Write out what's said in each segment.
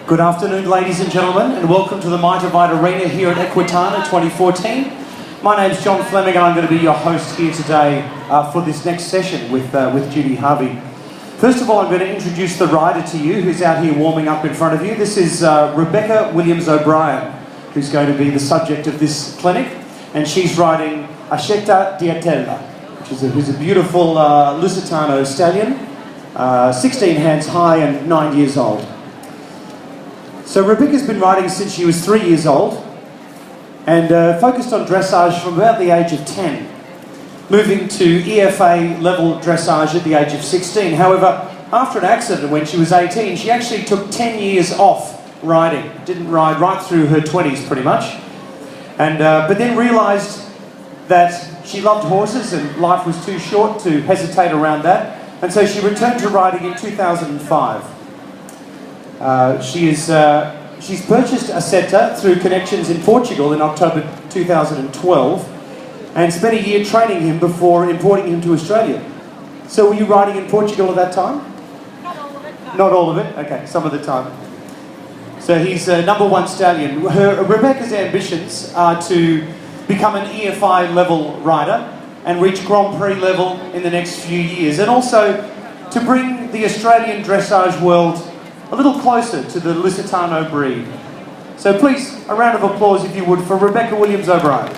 Good afternoon, ladies and gentlemen, and welcome to the Mitavite Arena here at Equitana 2014. My name's John Fleming, and I'm going to be your host here today for this next session with Judy Harvey. First of all, I'm going to introduce the rider to you, who's out here warming up in front of you. This is Rebecca Williams-O'Brien, who's going to be the subject of this clinic, and she's riding Asceta who's a beautiful Lusitano stallion, 16 hands high and 9 years old. So Rebecca's been riding since she was 3 years old and focused on dressage from about the age of 10, moving to EFA level dressage at the age of 16. However, after an accident when she was 18, she actually took 10 years off riding, didn't ride right through her 20s pretty much, and but then realised that she loved horses and life was too short to hesitate around that, and so she returned to riding in 2005. She's purchased Asceta through connections in Portugal in October 2012 and spent a year training him before importing him to Australia. So were you riding in Portugal at that time? Not all of it. No. Not all of it? Okay, some of the time. So he's a #1 stallion. Rebecca's ambitions are to become an EFI level rider and reach Grand Prix level in the next few years, and also to bring the Australian dressage world a little closer to the Lusitano breed. So please, a round of applause if you would for Rebecca Williams-O'Brien.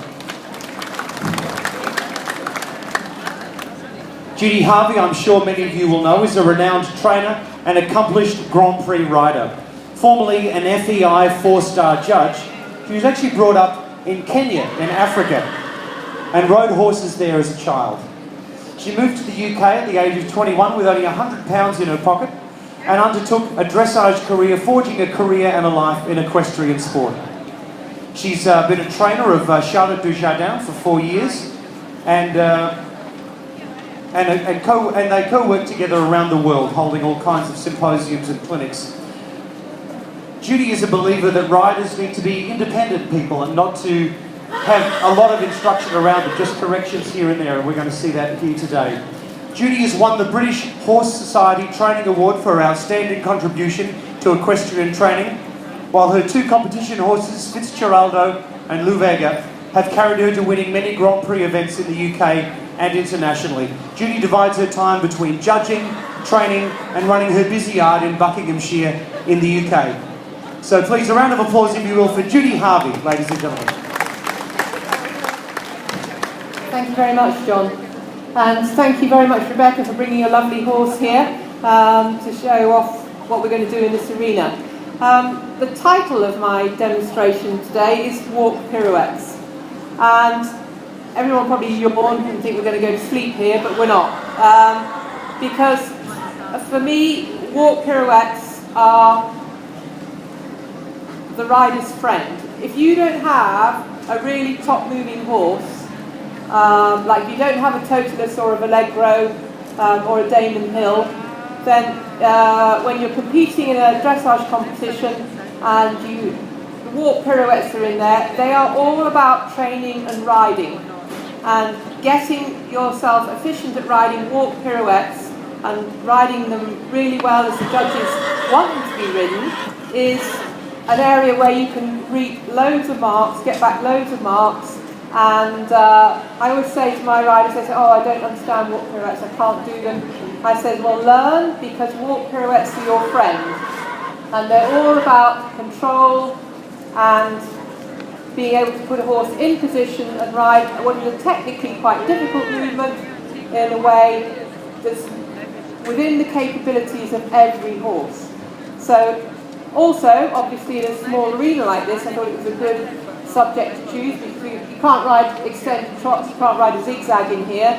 Judy Harvey, I'm sure many of you will know, is a renowned trainer and accomplished Grand Prix rider. Formerly an FEI 4-star judge, she was actually brought up in Kenya, in Africa, and rode horses there as a child. She moved to the UK at the age of 21 with only £100 in her pocket, and undertook a dressage career, forging a career and a life in equestrian sport. She's been a trainer of Charlotte Dujardin for 4 years, and they co-work together around the world, holding all kinds of symposiums and clinics. Judy is a believer that riders need to be independent people and not to have a lot of instruction around them, just corrections here and there, and we're going to see that here today. Judy has won the British Horse Society Training Award for her outstanding contribution to equestrian training, while her 2 competition horses, Fitzgeraldo and Luvega, have carried her to winning many Grand Prix events in the UK and internationally. Judy divides her time between judging, training and running her busy yard in Buckinghamshire in the UK. So please, a round of applause if you will for Judy Harvey, ladies and gentlemen. Thank you very much, John. And thank you very much, Rebecca, for bringing a lovely horse here to show off what we're going to do in this arena. The title of my demonstration today is Walk Pirouettes. And everyone probably yawned and think we're going to go to sleep here, but we're not. Because for me, walk pirouettes are the rider's friend. If you don't have a really top-moving horse, like you don't have a Totilas or a Vallegro or a Damon Hill, then when you're competing in a dressage competition and the walk pirouettes are in there, they are all about training and riding. And getting yourself efficient at riding walk pirouettes and riding them really well as the judges want them to be ridden is an area where you can reap loads of marks, get back loads of marks. And I always say to my riders, they say, oh, I don't understand walk pirouettes, I can't do them. I said, well, learn, because walk pirouettes are your friend. And they're all about control and being able to put a horse in position and ride what is a technically quite difficult movement in a way that's within the capabilities of every horse. So, also, obviously in a small arena like this, I thought it was a good subject to choose, because you can't ride extended trots, you can't ride a zigzag in here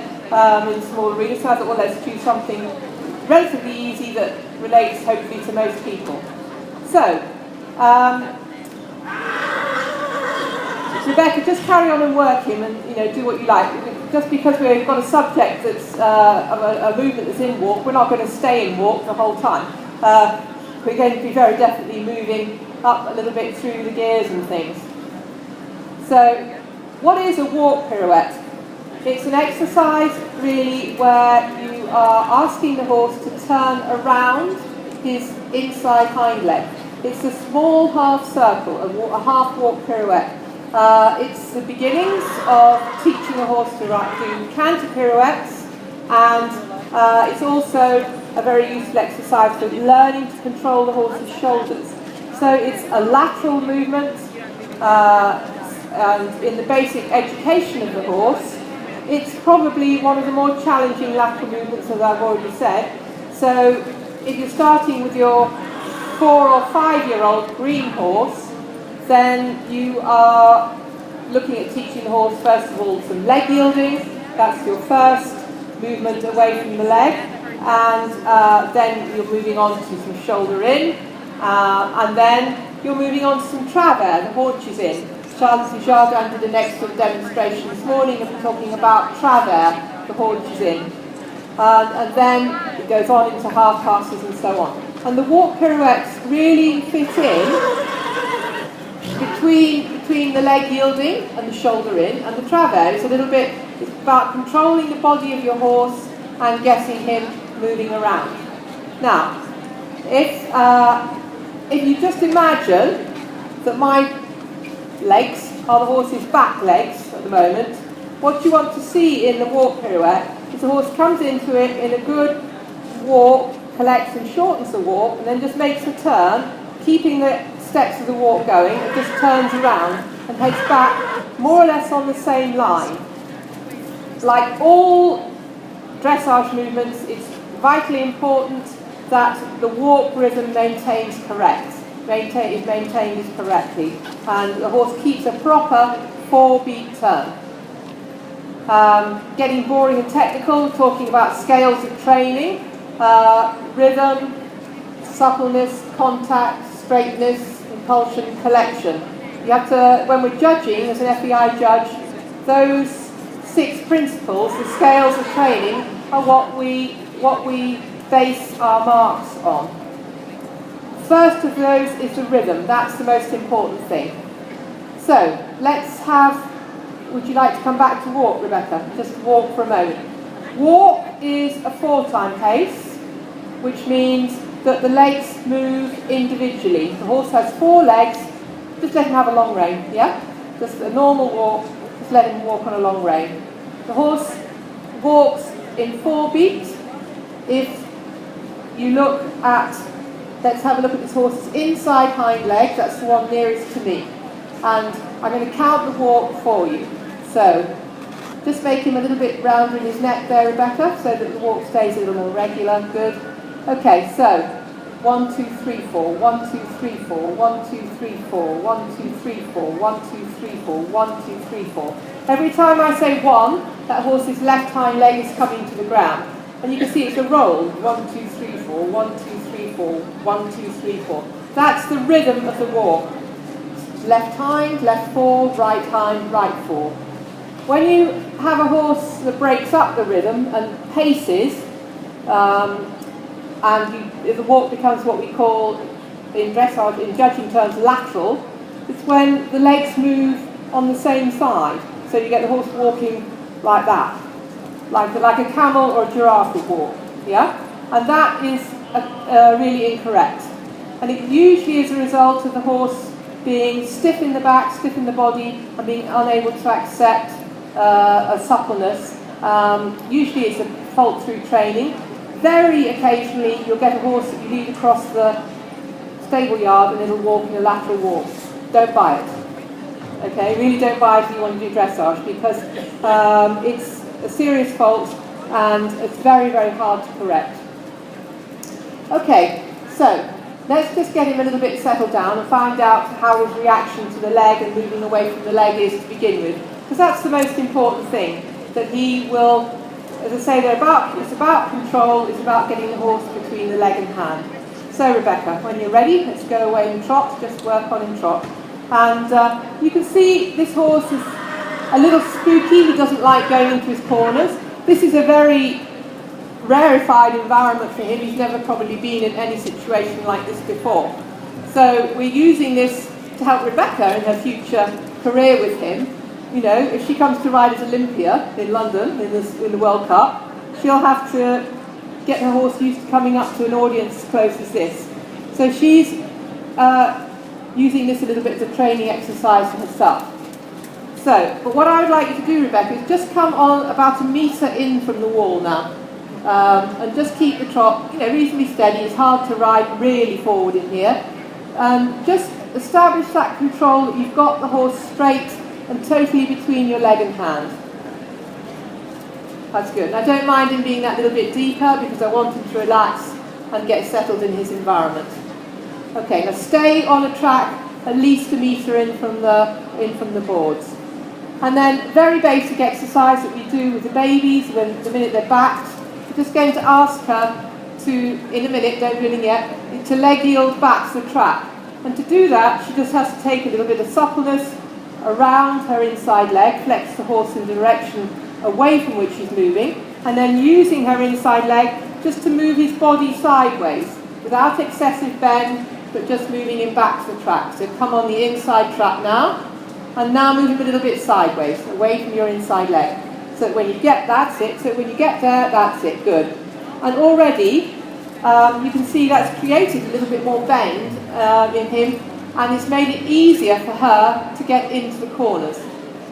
in small arenas, so I thought, well, let's choose something relatively easy that relates hopefully to most people. So, Rebecca, just carry on and work him and do what you like. Just because we've got a subject that's of a movement that's in walk, we're not going to stay in walk the whole time. We're going to be very definitely moving up a little bit through the gears and things. So, what is a walk pirouette? It's an exercise really where you are asking the horse to turn around his inside hind leg. It's a small half circle, a half walk pirouette. It's the beginnings of teaching a horse to do canter pirouettes, and it's also a very useful exercise for learning to control the horse's shoulders. So it's a lateral movement, and in the basic education of the horse, it's probably one of the more challenging lateral movements, as I've already said. So if you're starting with your 4 or 5-year-old green horse, then you are looking at teaching the horse, first of all, some leg yielding. That's your first movement away from the leg. And then you're moving on to some shoulder in. And then you're moving on to some travers, the haunches in. Charles Dujardin did an excellent demonstration this morning of talking about travers, the haunches in. And then it goes on into half passes and so on. And the walk pirouettes really fit in between the leg yielding and the shoulder in, and the travers. It's about controlling the body of your horse and getting him moving around. Now, if you just imagine that my legs are the horse's back legs at the moment, what you want to see in the walk pirouette is the horse comes into it in a good walk, collects and shortens the walk, and then just makes a turn, keeping the steps of the walk going, and just turns around and heads back more or less on the same line. Like all dressage movements, it's vitally important that the walk rhythm maintains correctly, and the horse keeps a proper 4-beat turn. Getting boring and technical, talking about scales of training, rhythm, suppleness, contact, straightness, impulsion, collection. You have to, when we're judging as an FEI judge, those 6 principles, the scales of training, are what we base our marks on. First of those is the rhythm. That's the most important thing. So would you like to come back to walk, Rebecca? Just walk for a moment. Walk is a 4-time pace, which means that the legs move individually. The horse has 4 legs, just let him have a long rein, yeah? Just a normal walk, just let him walk on a long rein. The horse walks in 4 beats. If you look at, let's have a look at this horse's inside hind leg, that's the one nearest to me. And I'm going to count the walk for you. So, just make him a little bit rounder in his neck there, Rebecca, so that the walk stays a little more regular. Good. Okay, so 1, 2, 3, 4, 1, 2, 3, 4, 1, 2, 3, 4, 1, 2, 3, 4, 1, 2, 3, 4, 1, 2, 3, 4. Every time I say 1, that horse's left hind leg is coming to the ground. And you can see it's a roll. 1, 2, 3, 4, 1, 2, 3, 4, 1, 2, 3, 4. That's the rhythm of the walk. Left hind, left 4, right hind, right 4. When you have a horse that breaks up the rhythm and paces, the walk becomes what we call, in dressage, in judging terms, lateral, it's when the legs move on the same side. So you get the horse walking like that, like a camel or a giraffe would walk, yeah? And that is really incorrect. And it usually is a result of the horse being stiff in the back, stiff in the body, and being unable to accept a suppleness. Usually it's a fault through training. Very occasionally you'll get a horse that you lead across the stable yard and it'll walk in a lateral walk. Don't buy it. Okay, really don't buy it if you want to do dressage, because it's a serious fault and it's very, very hard to correct. Okay, so let's just get him a little bit settled down and find out how his reaction to the leg and moving away from the leg is to begin with. Because that's the most important thing, that he will, as I say, it's about control, it's about getting the horse between the leg and hand. So Rebecca, when you're ready, let's go away and trot, just work on him trot. And you can see this horse is a little spooky, he doesn't like going into his corners. This is a very rarefied environment for him, he's never probably been in any situation like this before. So we're using this to help Rebecca in her future career with him. You know, if she comes to ride at Olympia in London in the World Cup, she'll have to get her horse used to coming up to an audience as close as this. So she's using this a little bit as a training exercise for herself. So, but what I would like you to do, Rebecca, is just come on about 1 metre in from the wall now. And just keep the trot, reasonably steady. It's hard to ride really forward in here. Just establish that control that you've got the horse straight and totally between your leg and hand. That's good. And I don't mind him being that little bit deeper because I want him to relax and get settled in his environment. Okay, now stay on a track at least 1 metre in from the boards. And then very basic exercise that we do with the babies when the minute they're backed. We're just going to ask her to, in a minute, don't really yet, to leg yield back to the track. And to do that, she just has to take a little bit of suppleness around her inside leg, flex the horse in the direction away from which she's moving, and then using her inside leg just to move his body sideways without excessive bend, but just moving him back to the track. So come on the inside track now, and now move him a little bit sideways, away from your inside leg. So that when you get, that's it, so when you get there, that's it, good. And already, you can see that's created a little bit more bend in him, and it's made it easier for her to get into the corners.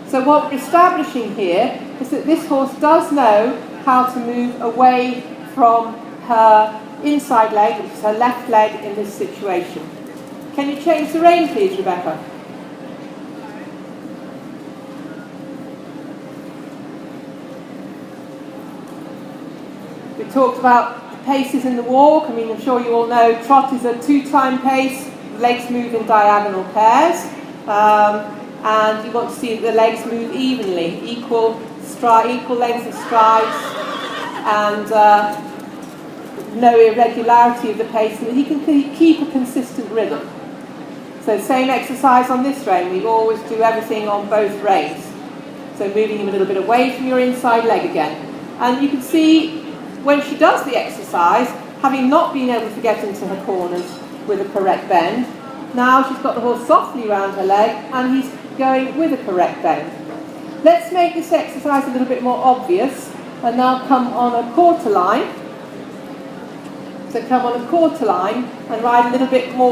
So what we're establishing here is that this horse does know how to move away from her inside leg, which is her left leg in this situation. Can you change the rein, please, Rebecca? We talked about the paces in the walk. I mean, I'm sure you all know trot is a 2-time pace, legs move in diagonal pairs, and you want to see that the legs move evenly, equal length of strides, and no irregularity of the pace, and that he can keep a consistent rhythm. So same exercise on this rein. We always do everything on both reins. So moving him a little bit away from your inside leg again. And you can see when she does the exercise, having not been able to get into her corners with a correct bend, now she's got the horse softly around her leg and he's going with a correct bend. Let's make this exercise a little bit more obvious and now come on a quarter line. So come on a quarter line and ride a little bit more